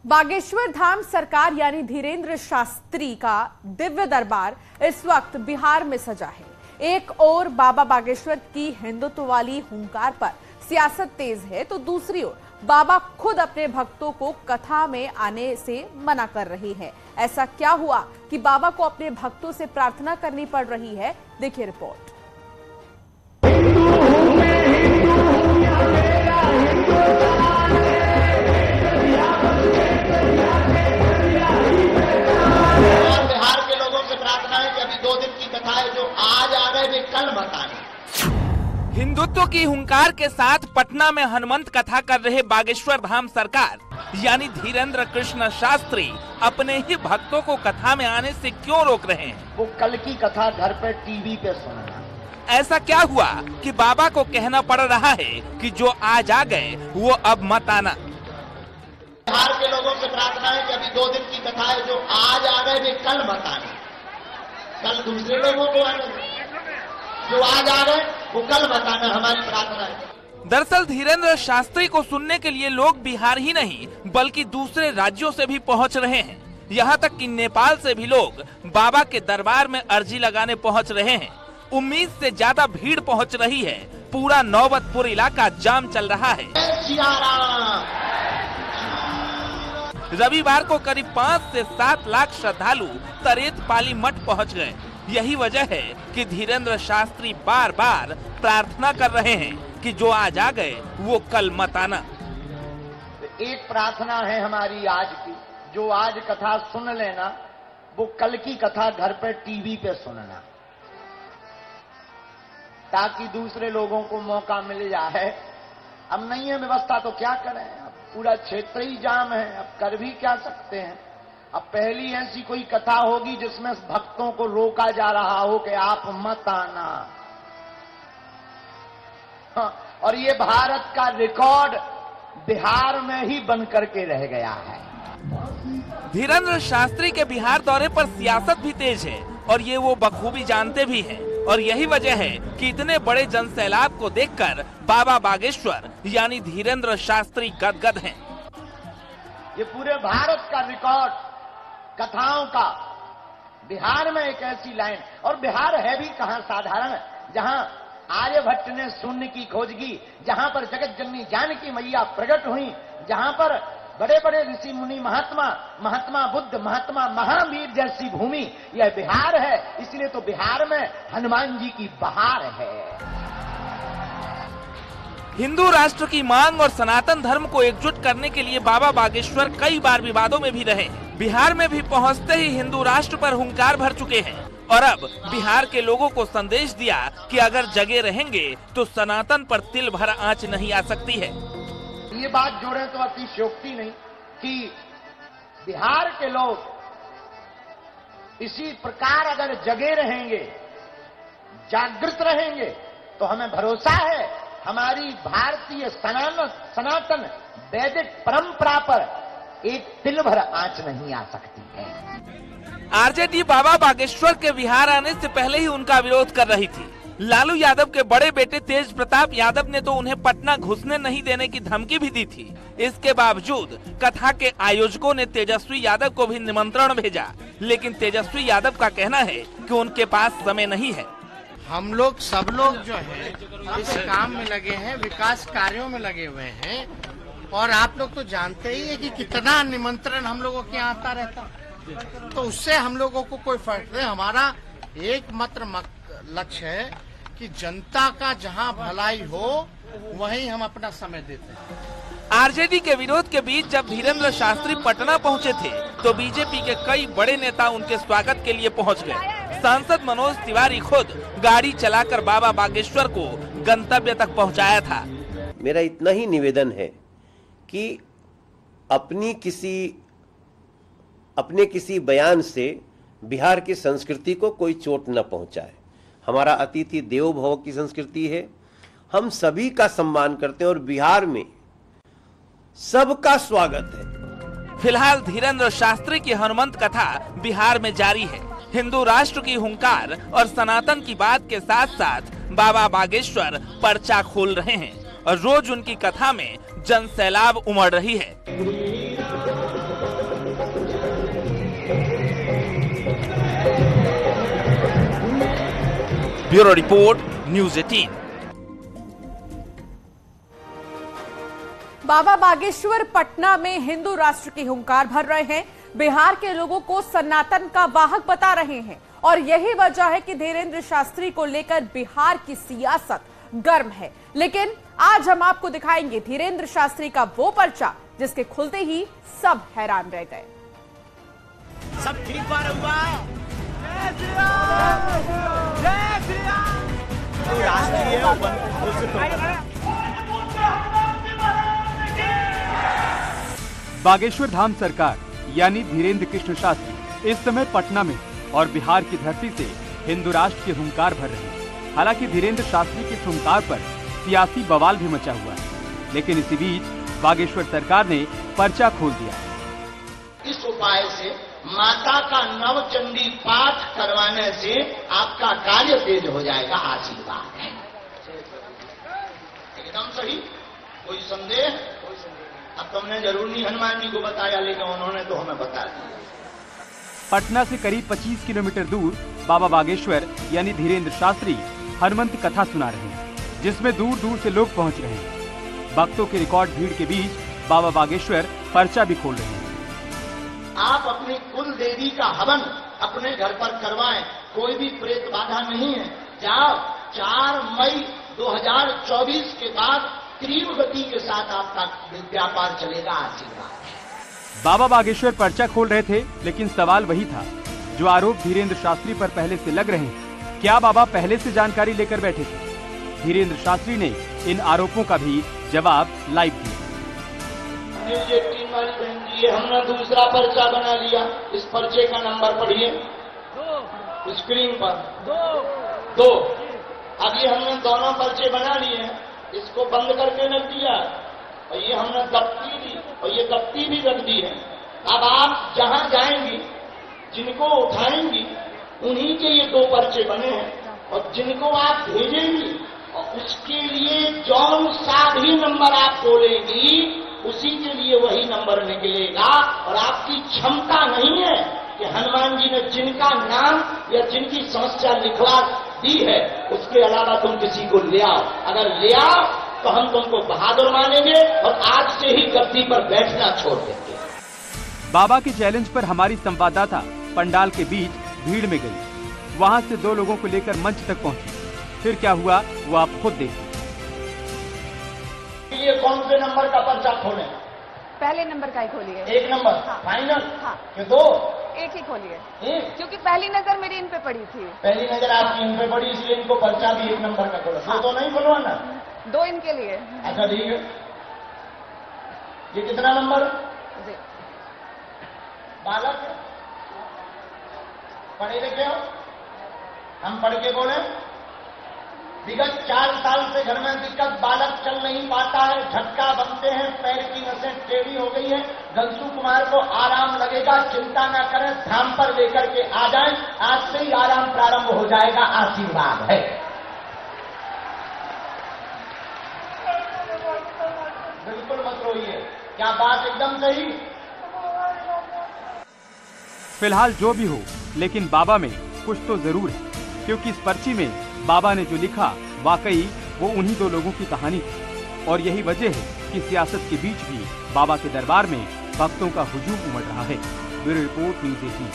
बागेश्वर धाम सरकार यानी धीरेन्द्र शास्त्री का दिव्य दरबार इस वक्त बिहार में सजा है। एक ओर बाबा बागेश्वर की हिंदुत्व वाली हुंकार पर सियासत तेज है, तो दूसरी ओर बाबा खुद अपने भक्तों को कथा में आने से मना कर रही है। ऐसा क्या हुआ कि बाबा को अपने भक्तों से प्रार्थना करनी पड़ रही है? देखिए रिपोर्ट। बिहार के लोगों से प्रार्थना है कि अभी 2 दिन की कथा है, जो आज आ गए वे कल मत आने। हिंदुत्व की हुंकार के साथ पटना में हनुमंत कथा कर रहे बागेश्वर धाम सरकार यानी धीरेन्द्र कृष्ण शास्त्री अपने ही भक्तों को कथा में आने से क्यों रोक रहे हैं? वो कल की कथा घर पे टीवी पे सुनना। ऐसा क्या हुआ कि बाबा को कहना पड़ रहा है कि जो आज आ गए वो अब मत आना? बिहार के लोगों से प्रार्थना है कि अभी 2 दिन की कथा है, जो आज आ गए वे कल मत आने। कल दूसरे लोगों को आने, जो आज आ गए वो कल मत आना, हमारी प्रार्थना है। दरअसल धीरेन्द्र शास्त्री को सुनने के लिए लोग बिहार ही नहीं बल्कि दूसरे राज्यों से भी पहुंच रहे हैं। यहाँ तक कि नेपाल से भी लोग बाबा के दरबार में अर्जी लगाने पहुंच रहे हैं। उम्मीद से ज्यादा भीड़ पहुंच रही है। पूरा नौबतपुर इलाका जाम चल रहा है। रविवार को करीब 5 से 7 लाख श्रद्धालु तरेत पाली मठ पहुंच गए। यही वजह है कि धीरेन्द्र शास्त्री बार बार प्रार्थना कर रहे हैं कि जो आज आ गए वो कल मत आना। एक प्रार्थना है हमारी आज की, जो आज कथा सुन लेना वो कल की कथा घर पे टीवी पे सुनना, ताकि दूसरे लोगों को मौका मिल जाए। अब नहीं है व्यवस्था तो क्या करें, अब पूरा क्षेत्र ही जाम है, अब कर भी क्या सकते हैं। अब पहली ऐसी कोई कथा होगी जिसमें भक्तों को रोका जा रहा हो कि आप मत आना। हाँ, और ये भारत का रिकॉर्ड बिहार में ही बन करके रह गया है। धीरेन्द्र शास्त्री के बिहार दौरे पर सियासत भी तेज है और ये वो बखूबी जानते भी हैं। और यही वजह है कि इतने बड़े जनसैलाब को देखकर बाबा बागेश्वर यानी धीरेन्द्र शास्त्री गदगद हैं। ये पूरे भारत का रिकॉर्ड कथाओं का बिहार में एक ऐसी लाइन, और बिहार है भी कहां साधारण, जहां आर्यभट्ट ने शून्य की खोज की, जहां पर जगत जननी जानकी मैया प्रकट हुई, जहां पर बड़े बड़े ऋषि मुनि महात्मा बुद्ध, महात्मा महावीर जैसी भूमि यह बिहार है। इसलिए तो बिहार में हनुमान जी की बहार है। हिंदू राष्ट्र की मांग और सनातन धर्म को एकजुट करने के लिए बाबा बागेश्वर कई बार विवादों में भी रहे। बिहार में भी पहुंचते ही हिंदू राष्ट्र पर हुंकार भर चुके हैं और अब बिहार के लोगों को संदेश दिया कि अगर जगे रहेंगे तो सनातन पर तिल भर आंच नहीं आ सकती है। ये बात जोड़े तो अतिशयोक्ति नहीं कि बिहार के लोग इसी प्रकार अगर जगे रहेंगे, जागृत रहेंगे, तो हमें भरोसा है हमारी भारतीय सनातन वैदिक परंपरा पर एक तिल भर आंच नहीं आ सकती है। आरजेडी बाबा बागेश्वर के बिहार आने से पहले ही उनका विरोध कर रही थी। लालू यादव के बड़े बेटे तेज प्रताप यादव ने तो उन्हें पटना घुसने नहीं देने की धमकी भी दी थी। इसके बावजूद कथा के आयोजकों ने तेजस्वी यादव को भी निमंत्रण भेजा, लेकिन तेजस्वी यादव का कहना है कि उनके पास समय नहीं है। हम लोग सब लोग जो है इस काम में लगे हैं, विकास कार्यों में लगे हुए हैं, और आप लोग तो जानते ही है कि कितना निमंत्रण हम लोगों के यहाँ आता रहता, तो उससे हम लोगों को कोई फर्क नहीं। हमारा एकमात्र लक्ष्य है कि जनता का जहां भलाई हो वहीं हम अपना समय देते हैं। आरजेडी के विरोध के बीच जब धीरेन्द्र शास्त्री पटना पहुंचे थे तो बीजेपी के कई बड़े नेता उनके स्वागत के लिए पहुंच गए। सांसद मनोज तिवारी खुद गाड़ी चलाकर बाबा बागेश्वर को गंतव्य तक पहुंचाया था। मेरा इतना ही निवेदन है कि अपने किसी बयान से बिहार की संस्कृति को कोई चोट न पहुंचाए। हमारा अतिथि देवो भव की संस्कृति है, हम सभी का सम्मान करते हैं और बिहार में सबका स्वागत है। फिलहाल धीरेन्द्र शास्त्री की हनुमंत कथा बिहार में जारी है। हिंदू राष्ट्र की हुंकार और सनातन की बात के साथ साथ बाबा बागेश्वर पर्चा खोल रहे हैं और रोज उनकी कथा में जनसैलाब उमड़ रही है। Bureau report, news 18। बाबा बागेश्वर पटना में हिंदू राष्ट्र की हुंकार भर रहे हैं। बिहार के लोगों को सनातन का वाहक बता रहे हैं और यही वजह है कि धीरेंद्र शास्त्री को लेकर बिहार की सियासत गर्म है। लेकिन आज हम आपको दिखाएंगे धीरेंद्र शास्त्री का वो पर्चा जिसके खुलते ही सब हैरान रह गए। सब ठीक बार हुआ। बागेश्वर धाम सरकार यानी धीरेंद्र कृष्ण शास्त्री इस समय पटना में और बिहार की धरती से हिंदू राष्ट्र के हुंकार भर रहे हैं। हालांकि धीरेंद्र शास्त्री के हुंकार पर सियासी बवाल भी मचा हुआ है, लेकिन इसी बीच बागेश्वर सरकार ने पर्चा खोल दिया। इस उपाय से माता का नवचंडी पाठ करवाने से आपका कार्य तेज हो जाएगा। आशीर्वाद है, एकदम सही, कोई संदेह? अब तुमने जरूर नहीं हनुमान जी को बताया, लेकिन उन्होंने तो हमें बता दिया। पटना से करीब 25 किलोमीटर दूर बाबा बागेश्वर यानी धीरेंद्र शास्त्री हनुमंत कथा सुना रहे हैं, जिसमें दूर दूर से लोग पहुंच रहे हैं। भक्तों के रिकॉर्ड भीड़ के बीच बाबा बागेश्वर पर्चा भी खोल रहे हैं। आप अपनी कुल देवी का हवन अपने घर पर करवाएं, कोई भी प्रेत बाधा नहीं है। जाओ, 4 मई 2024 के बाद तीव्र गति के साथ आपका व्यापार चलेगा। आशीर्वाद। बाबा बागेश्वर पर्चा खोल रहे थे, लेकिन सवाल वही था जो आरोप धीरेंद्र शास्त्री पर पहले से लग रहे हैं। क्या बाबा पहले से जानकारी लेकर बैठे थे? धीरेंद्र शास्त्री ने इन आरोपों का भी जवाब लाइव दिया। न्यूज 18 वाली बहन जी, ये हमने दूसरा पर्चा बना लिया। इस पर्चे का नंबर पढ़िए स्क्रीन पर, 2। अब ये हमने दोनों पर्चे बना लिए हैं, इसको बंद करके रख दिया और ये हमने दफ्ती दी और ये दफ्ती भी रख दी है। अब आप जहां जाएंगी, जिनको उठाएंगी, उन्हीं के ये 2 पर्चे बने हैं और जिनको आप भेजेंगी और उसके लिए जौन सा भी नंबर आप बोलेंगी, उसी के लिए वही नंबर निकलेगा। और आपकी क्षमता नहीं है कि हनुमान जी ने जिनका नाम या जिनकी समस्या लिखवा दी है, उसके अलावा तुम किसी को ले आओ। अगर ले आओ तो हम तुमको बहादुर मानेंगे और आज से ही गद्दी पर बैठना छोड़ देंगे। बाबा के चैलेंज पर हमारी संवाददाता पंडाल के बीच भीड़ में गई। वहां से 2 लोगों को लेकर मंच तक पहुंची। फिर क्या हुआ वो आप खुद देखिए। ये कौन से नंबर का पर्चा खोले? पहले नंबर का ही खोलिए। 1 नंबर? हाँ। फाइनल? हाँ। कि 2? एक ही खोलिए, एक? क्योंकि पहली नजर मेरी इन पे पड़ी थी। पहली नजर आपकी इन पे पड़ी, इसलिए इनको पर्चा भी 1 नंबर का खोला। हाँ। तो नहीं खुलवाना? 2 इनके लिए। अच्छा ठीक है। ये कितना नंबर? जी। बालक पढ़े लिखे हो? हम पढ़ के बोले, विगत 4 साल से घर में दिक्कत, बालक चल नहीं पाता है, झटका बनते हैं, पैर की नसें टेढ़ी हो गई है। गंसू कुमार को आराम लगेगा, चिंता न करें, धाम पर लेकर के आ जाएं, आज से ही आराम प्रारंभ हो जाएगा। आशीर्वाद है। बिल्कुल मत रोइए, क्या बात एकदम सही? फिलहाल जो भी हो, लेकिन बाबा में कुछ तो जरूर है, क्योंकि इस पर्ची में बाबा ने जो लिखा वाकई वो उन्हीं 2 लोगों की कहानी थी। और यही वजह है कि सियासत के बीच भी बाबा के दरबार में भक्तों का हुजूम उमड़ रहा है। Bureau report, news 18।